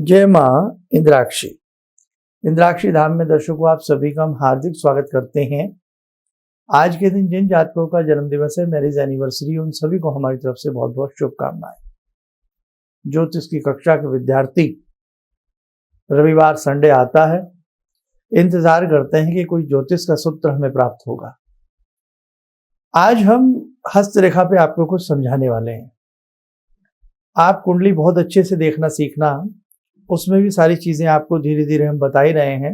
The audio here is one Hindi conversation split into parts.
जय मां इंद्राक्षी। इंद्राक्षी धाम में दर्शकों आप सभी का हम हार्दिक स्वागत करते हैं। आज के दिन जिन जातकों का जन्म दिवस है, मैरिज एनिवर्सरी, उन सभी को हमारी तरफ से बहुत बहुत शुभकामनाएं। ज्योतिष की कक्षा के विद्यार्थी रविवार संडे आता है, इंतजार करते हैं कि कोई ज्योतिष का सूत्र हमें प्राप्त होगा। आज हम हस्तरेखा पे आपको कुछ समझाने वाले हैं। आप कुंडली बहुत अच्छे से देखना सीखना, उसमें भी सारी चीजें आपको धीरे धीरे हम बता ही रहे हैं,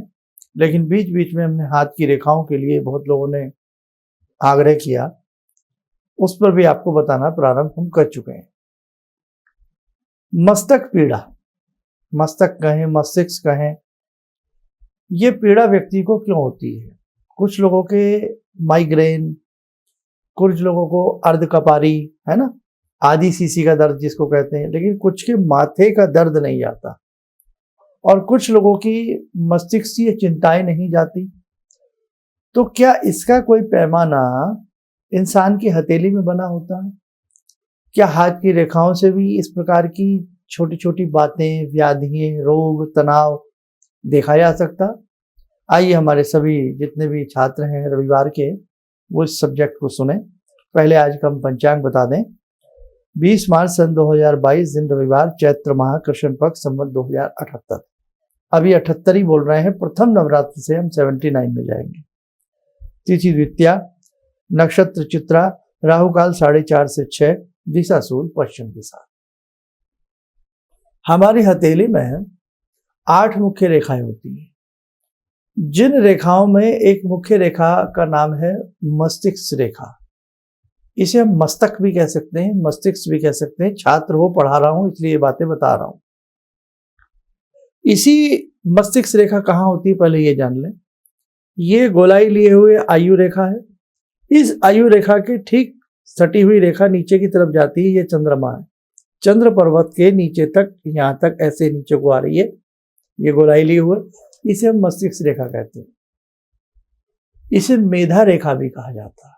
लेकिन बीच बीच में हमने हाथ की रेखाओं के लिए बहुत लोगों ने आग्रह किया, उस पर भी आपको बताना प्रारंभ हम कर चुके हैं। मस्तक पीड़ा, मस्तक कहें मस्तिष्क कहें, ये पीड़ा व्यक्ति को क्यों होती है? कुछ लोगों के माइग्रेन, कुछ लोगों को अर्धकपारी, है ना, आधी सीसी का दर्द जिसको कहते हैं, लेकिन कुछ के माथे का दर्द नहीं जाता और कुछ लोगों की मस्तिष्कीय चिंताएं नहीं जाती। तो क्या इसका कोई पैमाना इंसान की हथेली में बना होता है? क्या हाथ की रेखाओं से भी इस प्रकार की छोटी छोटी बातें, व्याधियां, रोग, तनाव देखा जा सकता? आइए हमारे सभी जितने भी छात्र हैं रविवार के, वो इस सब्जेक्ट को सुने। पहले आज का हम पंचांग बता दें। 20 मार्च सन 2022 दिन रविवार, चैत्र माह, कृष्ण पक्ष, संवत 2078। अभी 78 ही बोल रहे हैं। प्रथम नवरात्र से हम 79 में जाएंगे। तिथि द्वितीया, नक्षत्र चित्रा, राहु काल 4:30 से 6, दिशा सूर्य पश्चिम दिशा। हमारी हथेली में 8 मुख्य रेखाएं होती हैं। जिन रेखाओं में एक मुख्य रेखा का नाम है मस्तिष्क रेखा, इसे हम मस्तक भी कह सकते हैं, मस्तिष्क भी कह सकते हैं। छात्र हो, पढ़ा रहा हूं, इसलिए ये बातें बता रहा हूं। इसी मस्तिष्क रेखा कहाँ होती है पहले ये जान लें। ये गोलाई लिए हुए आयु रेखा है। इस आयु रेखा के ठीक सटी हुई रेखा नीचे की तरफ जाती है, ये चंद्रमा है। चंद्र पर्वत के नीचे तक, यहाँ तक ऐसे नीचे को आ रही है, ये गोलाई लिए हुए, इसे हम मस्तिष्क रेखा कहते हैं। इसे मेधा रेखा भी कहा जाता है।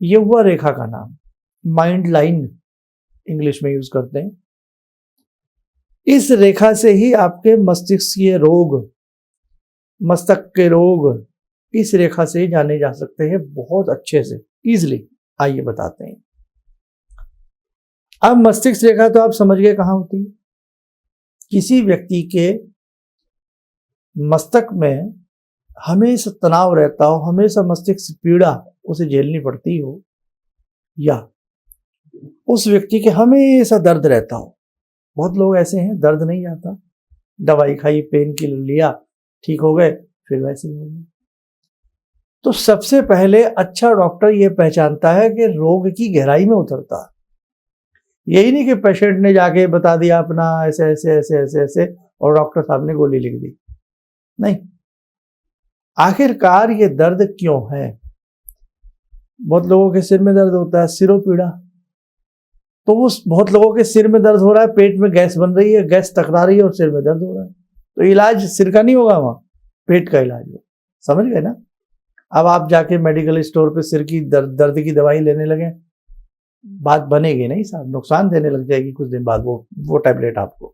ये हुआ रेखा का नाम, माइंड लाइन इंग्लिश में यूज करते हैं। इस रेखा से ही आपके मस्तिष्कीय रोग, मस्तक के रोग इस रेखा से ही जाने जा सकते हैं बहुत अच्छे से, इजिली। आइए बताते हैं। अब मस्तिष्क रेखा तो आप समझ गए कहाँ होती है। किसी व्यक्ति के मस्तक में हमेशा तनाव रहता हो, हमेशा मस्तिष्क पीड़ा उसे झेलनी पड़ती हो, या उस व्यक्ति के हमेशा दर्द रहता हो। बहुत लोग ऐसे हैं, दर्द नहीं आता, दवाई खाई, पेन किलर लिया, ठीक हो गए, फिर वैसे ही हो गए। तो सबसे पहले अच्छा डॉक्टर ये पहचानता है कि रोग की गहराई में उतरता है। यही नहीं कि पेशेंट ने जाके बता दिया अपना ऐसे ऐसे ऐसे ऐसे ऐसे और डॉक्टर साहब ने गोली लिख दी। नहीं, आखिरकार ये दर्द क्यों है? बहुत लोगों के सिर में दर्द होता है, सिरों पीड़ा। तो उस बहुत लोगों के सिर में दर्द हो रहा है, पेट में गैस बन रही है, गैस टकरा रही है और सिर में दर्द हो रहा है। तो इलाज सिर का नहीं होगा, वहां पेट का इलाज हो। समझ गए ना? अब आप जाके मेडिकल स्टोर पे सिर की दर्द की दवाई लेने लगे, बात बनेगी नहीं साहब, नुकसान देने लग जाएगी कुछ दिन बाद वो टैबलेट आपको।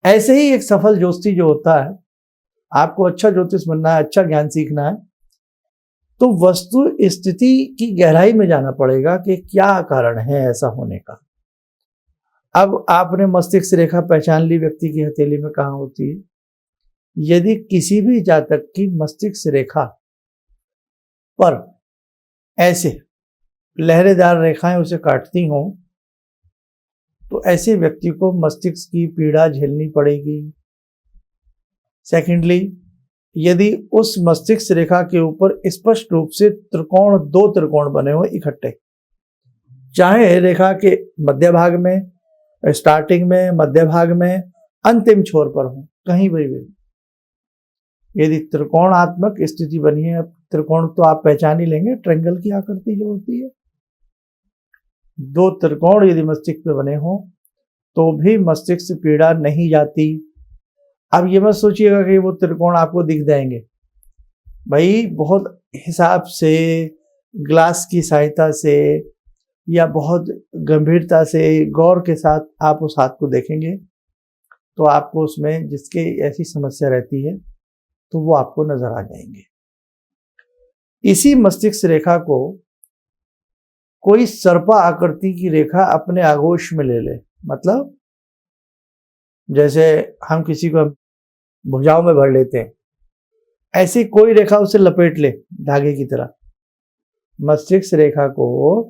ऐसे ही एक सफल ज्योतिषी जो होता है, आपको अच्छा ज्योतिष बनना है, अच्छा ज्ञान सीखना है, तो वस्तु स्थिति की गहराई में जाना पड़ेगा कि क्या कारण है ऐसा होने का। अब आपने मस्तिष्क रेखा पहचान ली, व्यक्ति की हथेली में कहाँ होती है। यदि किसी भी जातक की मस्तिष्क रेखा पर ऐसे लहरेदार रेखाएं उसे काटती हों, तो ऐसे व्यक्ति को मस्तिष्क की पीड़ा झेलनी पड़ेगी। सेकेंडली, यदि उस मस्तिष्क रेखा के ऊपर स्पष्ट रूप से त्रिकोण, 2 त्रिकोण बने हुए इकट्ठे, चाहे रेखा के मध्य भाग में, स्टार्टिंग में, मध्य भाग में, अंतिम छोर पर हो, कहीं भी, यदि त्रिकोणात्मक स्थिति बनी है, त्रिकोण तो आप पहचान ही लेंगे, ट्रायंगल की आकृति जो होती है, 2 त्रिकोण यदि मस्तिष्क पे बने हो तो भी मस्तिष्क से पीड़ा नहीं जाती। अब ये मत सोचिएगा कि वो त्रिकोण आपको दिख जाएंगे भाई। बहुत हिसाब से, ग्लास की सहायता से, या बहुत गंभीरता से, गौर के साथ आप उस हाथ को देखेंगे तो आपको उसमें जिसके ऐसी समस्या रहती है तो वो आपको नजर आ जाएंगे। इसी मस्तिष्क रेखा को कोई सर्पा आकृति की रेखा अपने आगोश में ले ले, मतलब जैसे हम किसी को भुजाओं में भर लेते हैं, ऐसी कोई रेखा उसे लपेट ले धागे की तरह। मस्तिष्क रेखा को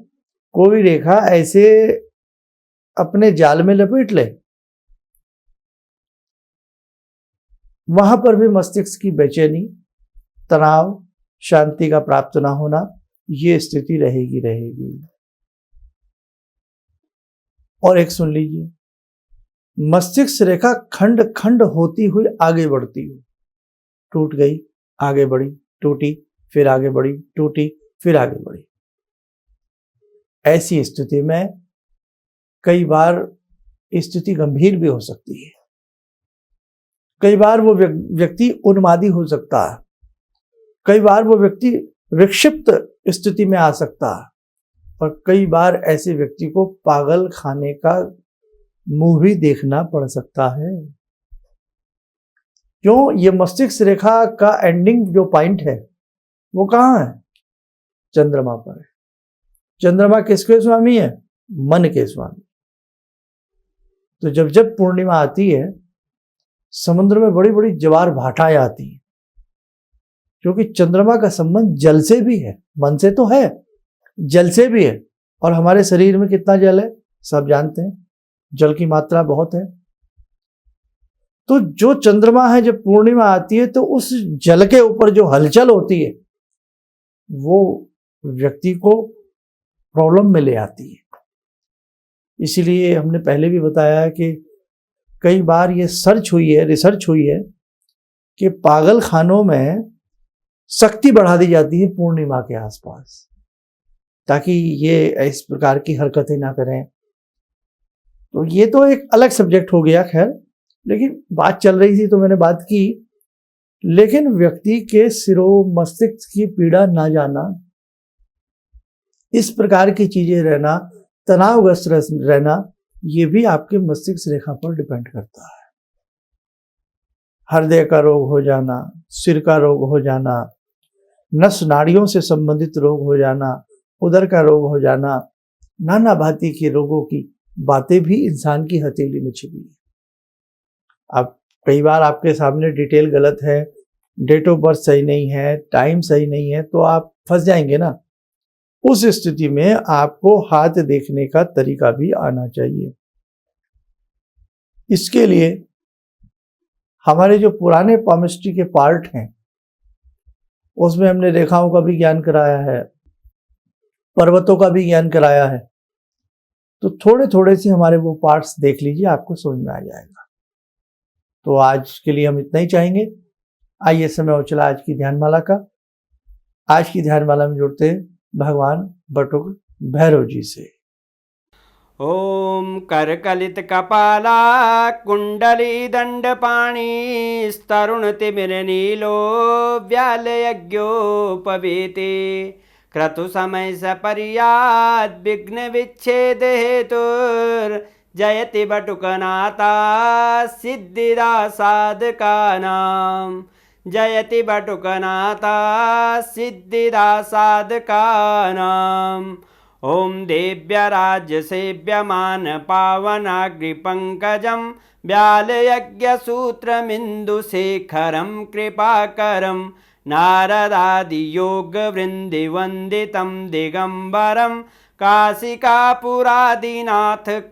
कोई रेखा ऐसे अपने जाल में लपेट ले, वहां पर भी मस्तिष्क की बेचैनी, तनाव, शांति का प्राप्त ना होना, ये स्थिति रहेगी। और एक सुन लीजिए, मस्तिष्क रेखा खंड खंड होती हुई आगे बढ़ती हो, टूट गई, आगे बढ़ी, टूटी, फिर आगे बढ़ी, टूटी, फिर आगे बढ़ी। ऐसी स्थिति में कई बार स्थिति गंभीर भी हो सकती है। कई बार वो व्यक्ति उन्मादी हो सकता है, कई बार वो व्यक्ति विक्षिप्त स्थिति में आ सकता है, और कई बार ऐसे व्यक्ति को पागल खाने का मुंह भी देखना पड़ सकता है। क्यों? ये मस्तिष्क रेखा का एंडिंग जो पॉइंट है वो कहाँ है? चंद्रमा पर है। चंद्रमा किसके स्वामी है? मन के स्वामी। तो जब जब पूर्णिमा आती है, समुद्र में बड़ी बड़ी ज्वार भाटाएं आती हैं, क्योंकि चंद्रमा का संबंध जल से भी है, मन से तो है, जल से भी है। और हमारे शरीर में कितना जल है सब जानते हैं, जल की मात्रा बहुत है। तो जो चंद्रमा है, जब पूर्णिमा आती है तो उस जल के ऊपर जो हलचल होती है वो व्यक्ति को प्रॉब्लम में ले आती है। इसीलिए हमने पहले भी बताया कि कई बार ये रिसर्च हुई है कि पागल खानों में सख्ती बढ़ा दी जाती है पूर्णिमा के आसपास, ताकि ये इस प्रकार की हरकतें ना करें। तो ये तो एक अलग सब्जेक्ट हो गया, खैर, लेकिन बात चल रही थी तो मैंने बात की। लेकिन व्यक्ति के सिरो मस्तिष्क की पीड़ा ना जाना, इस प्रकार की चीजें रहना, तनावग्रस्त रहना, ये भी आपके मस्तिष्क रेखा पर डिपेंड करता है। हृदय का रोग हो जाना, सिर का रोग हो जाना, नस नाड़ियों से संबंधित रोग हो जाना, उदर का रोग हो जाना, नाना भांति के रोगों की बातें भी इंसान की हथेली में छिपी है। अब कई बार आपके सामने डिटेल गलत है, डेट ऑफ बर्थ सही नहीं है, टाइम सही नहीं है, तो आप फंस जाएंगे ना। उस स्थिति में आपको हाथ देखने का तरीका भी आना चाहिए। इसके लिए हमारे जो पुराने पामिस्ट्री के पार्ट हैं उसमें हमने रेखाओं का भी ज्ञान कराया है, पर्वतों का भी ज्ञान कराया है। तो थोड़े थोड़े से हमारे वो पार्ट्स देख लीजिए, आपको समझ में आ जाएगा। तो आज के लिए हम इतना ही चाहेंगे। आइए समय हो चला आज की ध्यानमाला का। आज की ध्यानमाला में जुड़ते हैं भगवान बटुक भैरव जी से। ओम करकलित कपाला कुंडली दंडपाणी स्तरुण तिमिर नीलो व्याल यज्ञोपवीते क्रतु समय सपर्याद विघ्न विच्छेद हेतुर जयति बटुकनाथा सिद्धिदा साधकानां जयति बटुकनाथा सिद्धिदा साधकानां। ओम देव्यराज्य सेव्यमान पावनाग्रिपंकजं व्यालयज्ञसूत्रमिन्दुशेखरं कृपाकरं नारदादियोगवृन्दिवन्दितं दिगम्बरं काशिकापुरादिनाथ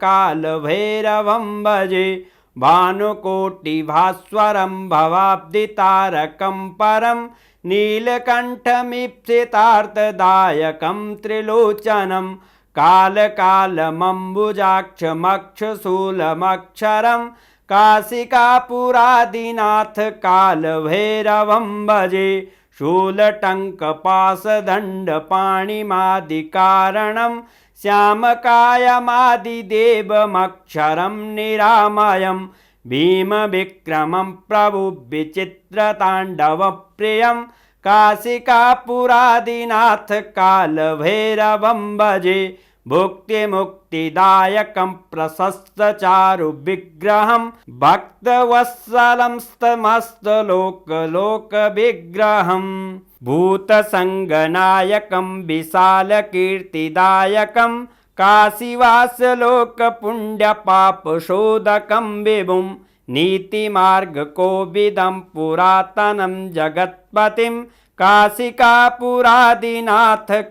कालभैरवं भजे भानुकोटिभास्वरं भवाब्दितारकं परं नीलकण्ठमीप्सितार्थदायकं त्रिलोचनं कालकालमम्बुजाक्षमक्षशूलमक्षरं काशिकापुरादिनाथ कालभैरवं भजे शूलटङ्कपाशदण्डपाणिमादिकारणं श्यामकायमादिदेवमक्षरं निरामयं भीमविक्रमं प्रभुविचित्रताण्डवप्रियं काशिकापुरादिनाथ कालभैरवं भजे भुक्तिमुक्तिदायकं प्रशस्तचारुविग्रहं भक्तवत्सलंस्तमस्तलोकलोकविग्रहम् भूतसङ्गनायकं विशालकीर्तिदायकं काशीवासलोकपुण्यपापशोधकं विभुं नीतिमार्गकोविदं पुरातनं जगत्पतिं काशिकापुरादिनाथ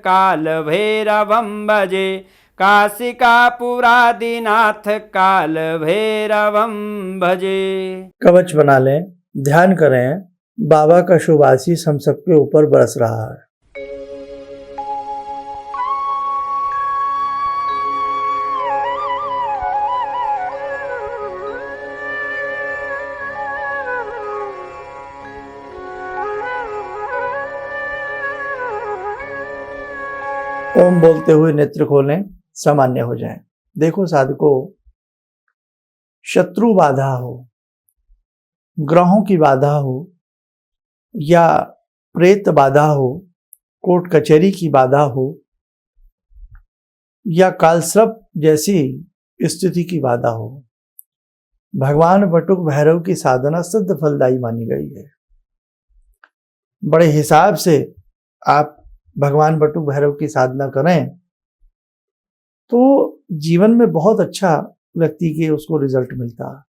कालभैरवं भजे काशिकापुरादिनाथ कालभैरवं भजे। कवच बना लें, ध्यान करें, बाबा का शुभ आशीष हम सबके ऊपर बरस रहा है। ओम बोलते हुए नेत्र खोलें, सामान्य हो जाएं। देखो साधकों, शत्रु बाधा हो, ग्रहों की बाधा हो या प्रेत बाधा हो, कोर्ट कचहरी की बाधा हो या कालसर्प जैसी स्थिति की बाधा हो, भगवान बटुक भैरव की साधना सिद्ध फलदायी मानी गई है। बड़े हिसाब से आप भगवान बटुक भैरव की साधना करें तो जीवन में बहुत अच्छा व्यक्ति के उसको रिजल्ट मिलता है।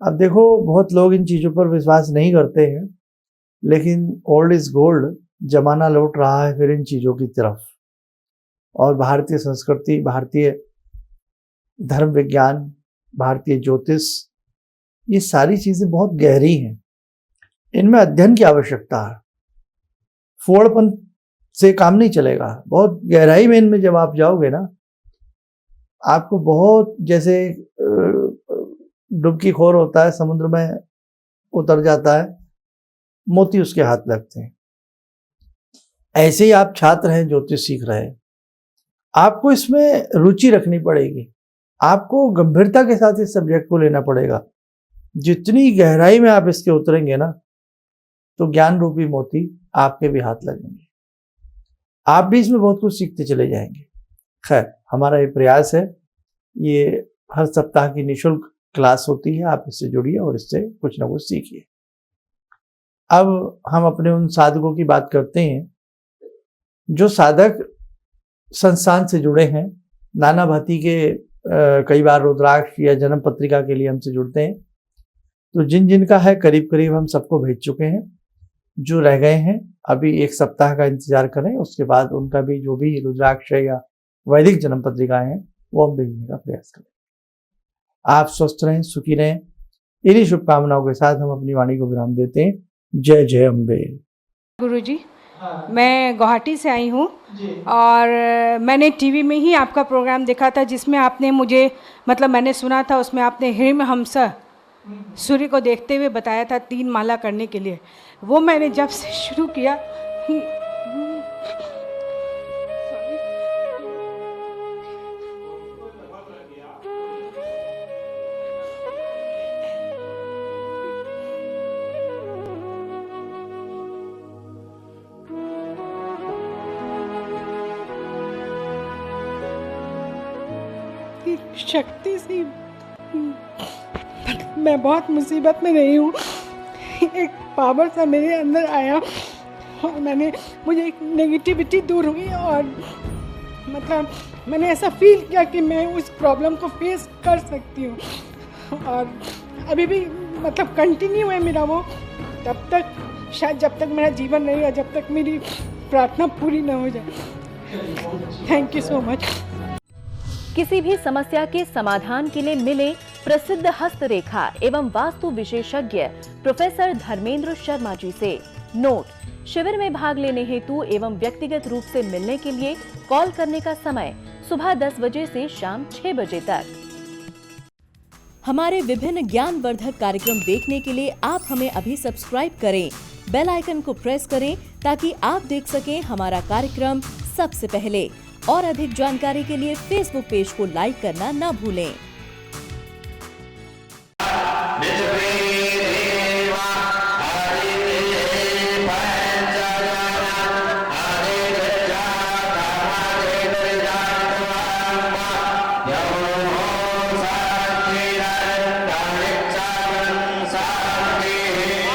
अब देखो, बहुत लोग इन चीजों पर विश्वास नहीं करते हैं, लेकिन ओल्ड इज गोल्ड, जमाना लौट रहा है फिर इन चीजों की तरफ। और भारतीय संस्कृति, भारतीय धर्म विज्ञान, भारतीय ज्योतिष, ये सारी चीजें बहुत गहरी हैं, इनमें अध्ययन की आवश्यकता है। फोड़पन से काम नहीं चलेगा, बहुत गहराई में इनमें जब आप जाओगे ना, आपको बहुत, जैसे डुबकी खोर होता है, समुद्र में उतर जाता है, मोती उसके हाथ लगते हैं। ऐसे ही आप छात्र हैं, ज्योतिष सीख रहे हैं, आपको इसमें रुचि रखनी पड़ेगी, आपको गंभीरता के साथ इस सब्जेक्ट को लेना पड़ेगा। जितनी गहराई में आप इसके उतरेंगे ना, तो ज्ञान रूपी मोती आपके भी हाथ लगेंगे, आप भी इसमें बहुत कुछ सीखते चले जाएंगे। खैर, हमारा ये प्रयास है, ये हर सप्ताह की निःशुल्क क्लास होती है, आप इससे जुड़िए और इससे कुछ ना कुछ सीखिए। अब हम अपने उन साधकों की बात करते हैं जो साधक संस्थान से जुड़े हैं। नाना भांति के कई बार रुद्राक्ष या जन्म पत्रिका के लिए हमसे जुड़ते हैं, तो जिन जिन का है करीब करीब हम सबको भेज चुके हैं। जो रह गए हैं अभी एक सप्ताह का इंतजार करें, उसके बाद उनका भी जो भी रुद्राक्ष या वैदिक जन्म पत्रिकाएं हैं वो हम भेजने का प्रयास करें। आप स्वस्थ रहें, सुखी रहें, इन्हीं शुभकामनाओं के साथ हम अपनी वाणी को विराम देते हैं। जय जय अम्बे। गुरुजी, मैं गुवाहाटी से आई हूँ और मैंने टीवी में ही आपका प्रोग्राम देखा था, जिसमें आपने मुझे, मतलब मैंने सुना था, उसमें आपने हिम हंस सूर्य को देखते हुए बताया था 3 माला करने के लिए। वो मैंने जब से शुरू किया, शक्ति से मैं बहुत मुसीबत में रही हूँ। एक पावर सा मेरे अंदर आया और मुझे एक नेगेटिविटी दूर हुई और मतलब मैंने ऐसा फील किया कि मैं उस प्रॉब्लम को फेस कर सकती हूँ। और अभी भी मतलब कंटिन्यू है मेरा वो, तब तक शायद जब तक मेरा जीवन रहेगा, जब तक मेरी प्रार्थना पूरी ना हो जाए। Thank you so much. किसी भी समस्या के समाधान के लिए मिले प्रसिद्ध हस्तरेखा एवं वास्तु विशेषज्ञ प्रोफेसर धर्मेंद्र शर्मा जी से। नोट: शिविर में भाग लेने हेतु एवं व्यक्तिगत रूप से मिलने के लिए कॉल करने का समय सुबह 10 बजे से शाम 6 बजे तक। हमारे विभिन्न ज्ञानवर्धक कार्यक्रम देखने के लिए आप हमें अभी सब्सक्राइब करें, बेल आइकन को प्रेस करें ताकि आप देख सकें हमारा कार्यक्रम सबसे पहले। और अधिक जानकारी के लिए फेसबुक पेज को लाइक करना न भूलें। यमो